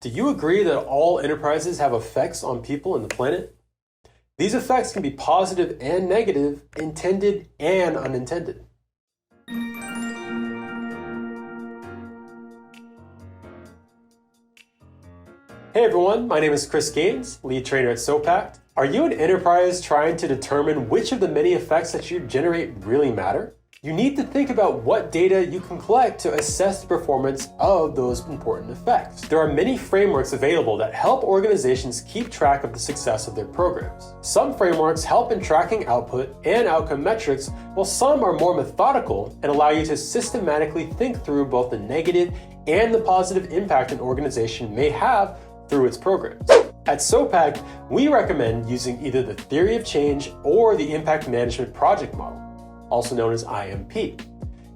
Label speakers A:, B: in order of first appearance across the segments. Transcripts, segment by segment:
A: Do you agree that all enterprises have effects on people and the planet? These effects can be positive and negative, intended and unintended. Hey everyone, my name is Chris Gaines, lead trainer at SOPACT. Are you an enterprise trying to determine which of the many effects that you generate really matter? You need to think about what data you can collect to assess the performance of those important effects. There are many frameworks available that help organizations keep track of the success of their programs. Some frameworks help in tracking output and outcome metrics, while some are more methodical and allow you to systematically think through both the negative and the positive impact an organization may have through its programs. At SOPACT, we recommend using either the theory of change or the impact management project model, also known as IMP.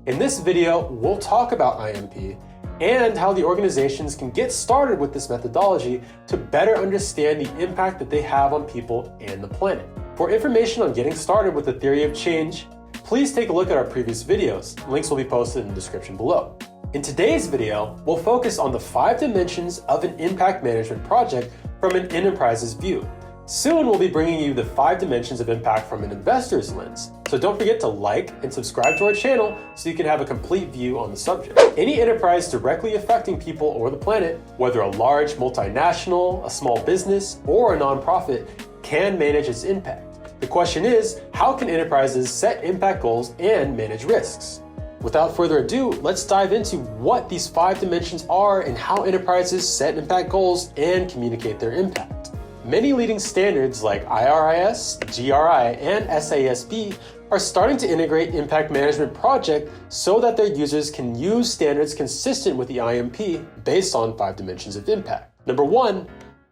A: In this video, we'll talk about IMP and how the organizations can get started with this methodology to better understand the impact that they have on people and the planet. For information on getting started with the theory of change, please take a look at our previous videos. Links will be posted in the description below. In today's video, we'll focus on the 5 dimensions of an impact management project from an enterprise's view. Soon we'll be bringing you the 5 dimensions of impact from an investor's lens. So don't forget to like and subscribe to our channel so you can have a complete view on the subject. Any enterprise directly affecting people or the planet, whether a large multinational, a small business, or a nonprofit, can manage its impact. The question is, how can enterprises set impact goals and manage risks? Without further ado, let's dive into what these 5 dimensions are and how enterprises set impact goals and communicate their impact. Many leading standards like IRIS, GRI, and SASB are starting to integrate impact management projects so that their users can use standards consistent with the IMP based on 5 dimensions of impact. Number 1,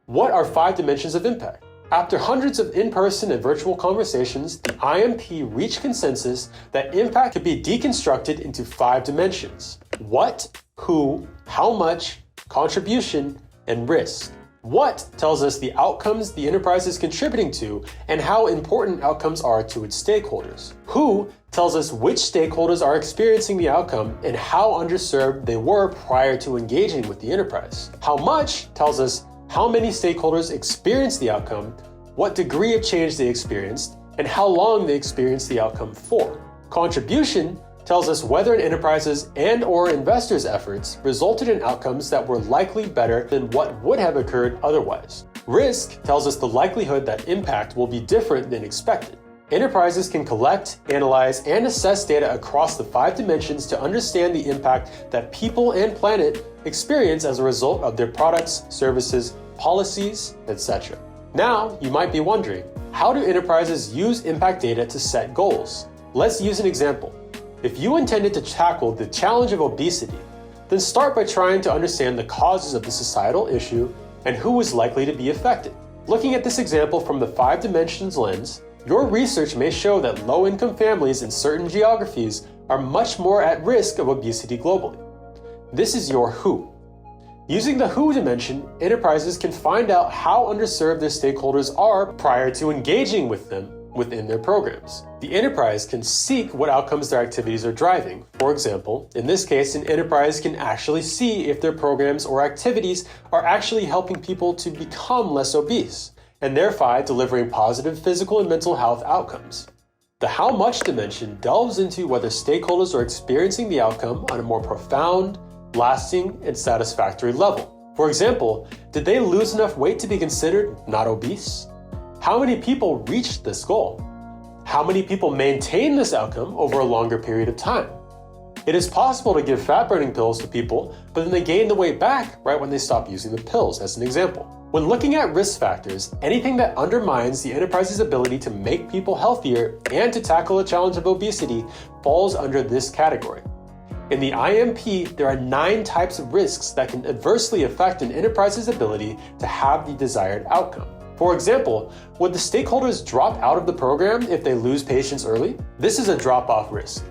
A: what are 5 dimensions of impact? After hundreds of in-person and virtual conversations, the IMP reached consensus that impact could be deconstructed into 5 dimensions: what, who, how much, contribution, and risk. What tells us the outcomes the enterprise is contributing to and how important outcomes are to its stakeholders. Who tells us which stakeholders are experiencing the outcome and how underserved they were prior to engaging with the enterprise. How much tells us how many stakeholders experienced the outcome, what degree of change they experienced, and how long they experienced the outcome for. Contribution tells us whether an enterprise's and/or investors' efforts resulted in outcomes that were likely better than what would have occurred otherwise. Risk tells us the likelihood that impact will be different than expected. Enterprises can collect, analyze, and assess data across the 5 dimensions to understand the impact that people and planet experience as a result of their products, services, policies, etc. Now, you might be wondering, how do enterprises use impact data to set goals? Let's use an example. If you intended to tackle the challenge of obesity, then start by trying to understand the causes of the societal issue and who is likely to be affected. Looking at this example from the 5 dimensions lens, your research may show that low-income families in certain geographies are much more at risk of obesity globally. This is your who. Using the who dimension, enterprises can find out how underserved their stakeholders are prior to engaging with them within their programs. The enterprise can seek what outcomes their activities are driving. For example, in this case, an enterprise can actually see if their programs or activities are actually helping people to become less obese, and thereby delivering positive physical and mental health outcomes. The how much dimension delves into whether stakeholders are experiencing the outcome on a more profound, lasting, and satisfactory level. For example, did they lose enough weight to be considered not obese? How many people reached this goal? How many people maintain this outcome over a longer period of time? It is possible to give fat-burning pills to people, but then they gain the weight back right when they stop using the pills, as an example. When looking at risk factors, anything that undermines the enterprise's ability to make people healthier and to tackle the challenge of obesity falls under this category. In the IMP, there are 9 types of risks that can adversely affect an enterprise's ability to have the desired outcome. For example, would the stakeholders drop out of the program if they lose patients early? This is a drop-off risk.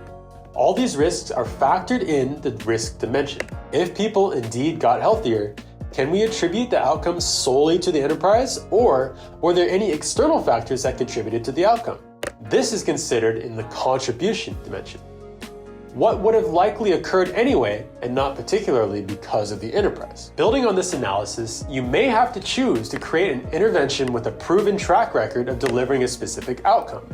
A: All these risks are factored in the risk dimension. If people indeed got healthier, can we attribute the outcome solely to the enterprise, or were there any external factors that contributed to the outcome? This is considered in the contribution dimension. what would have likely occurred anyway, and not particularly because of the enterprise. Building on this analysis, you may have to choose to create an intervention with a proven track record of delivering a specific outcome,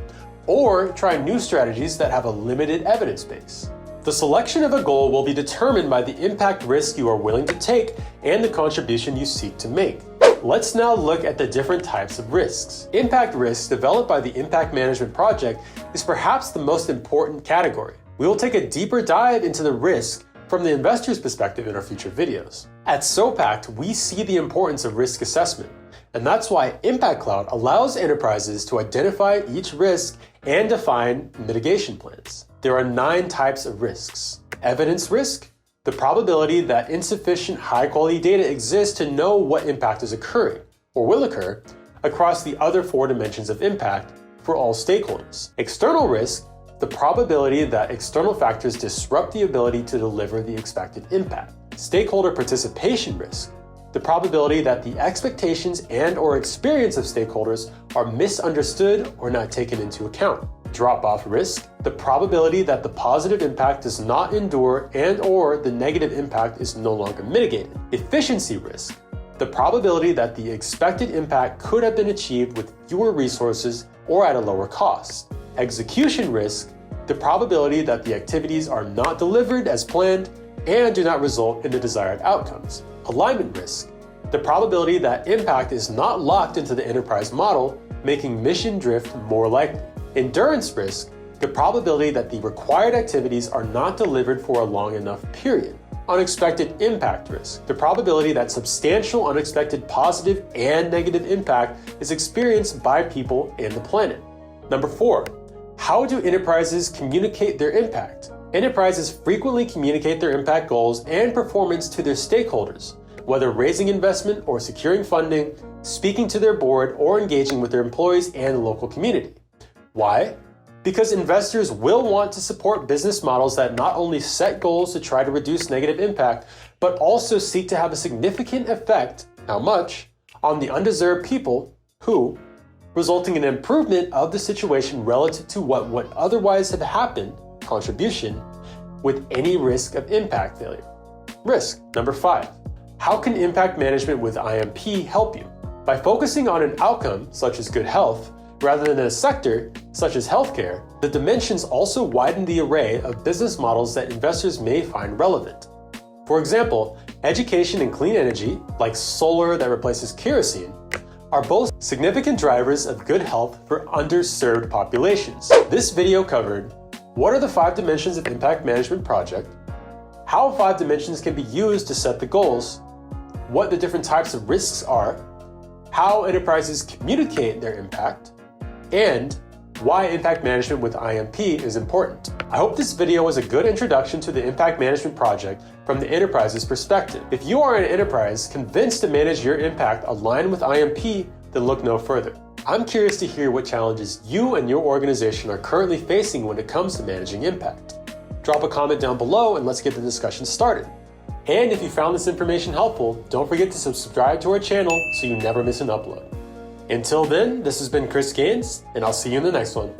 A: or try new strategies that have a limited evidence base. The selection of a goal will be determined by the impact risk you are willing to take and the contribution you seek to make. Let's now look at the different types of risks. Impact risk developed by the Impact Management Project is perhaps the most important category. We will take a deeper dive into the risk from the investor's perspective in our future videos. At SOPACT, we see the importance of risk assessment, and that's why Impact Cloud allows enterprises to identify each risk and define mitigation plans. There are 9 types of risks. Evidence risk, the probability that insufficient high-quality data exists to know what impact is occurring, or will occur, across the other 4 dimensions of impact for all stakeholders. External risk, the probability that external factors disrupt the ability to deliver the expected impact. Stakeholder participation risk, the probability that the expectations and/or experience of stakeholders are misunderstood or not taken into account. Drop-off risk, the probability that the positive impact does not endure and/or the negative impact is no longer mitigated. Efficiency risk, the probability that the expected impact could have been achieved with fewer resources or at a lower cost. Execution risk, the probability that the activities are not delivered as planned and do not result in the desired outcomes. Alignment risk, the probability that impact is not locked into the enterprise model, making mission drift more likely. Endurance risk, the probability that the required activities are not delivered for a long enough period. Unexpected impact risk, the probability that substantial unexpected positive and negative impact is experienced by people and the planet. Number 4, how do enterprises communicate their impact? Enterprises frequently communicate their impact goals and performance to their stakeholders, whether raising investment or securing funding, speaking to their board, or engaging with their employees and the local community. Why? Because investors will want to support business models that not only set goals to try to reduce negative impact, but also seek to have a significant effect, how much, on the undeserved people who, resulting in an improvement of the situation relative to what would otherwise have happened, contribution, with any risk of impact failure. Risk. Number 5. How can impact management with IMP help you? By focusing on an outcome, such as good health, rather than a sector, such as healthcare, the dimensions also widen the array of business models that investors may find relevant. For example, education and clean energy, like solar that replaces kerosene, are both significant drivers of good health for underserved populations. This video covered what are the 5 dimensions of Impact Management Project, how 5 dimensions can be used to set the goals, what the different types of risks are, how enterprises communicate their impact, and why impact management with IMP is important. I hope this video was a good introduction to the Impact Management Project from the enterprise's perspective. If you are an enterprise convinced to manage your impact aligned with IMP, then look no further. I'm curious to hear what challenges you and your organization are currently facing when it comes to managing impact. Drop a comment down below and let's get the discussion started. And if you found this information helpful, don't forget to subscribe to our channel so you never miss an upload. Until then, this has been Chris Gaines, and I'll see you in the next one.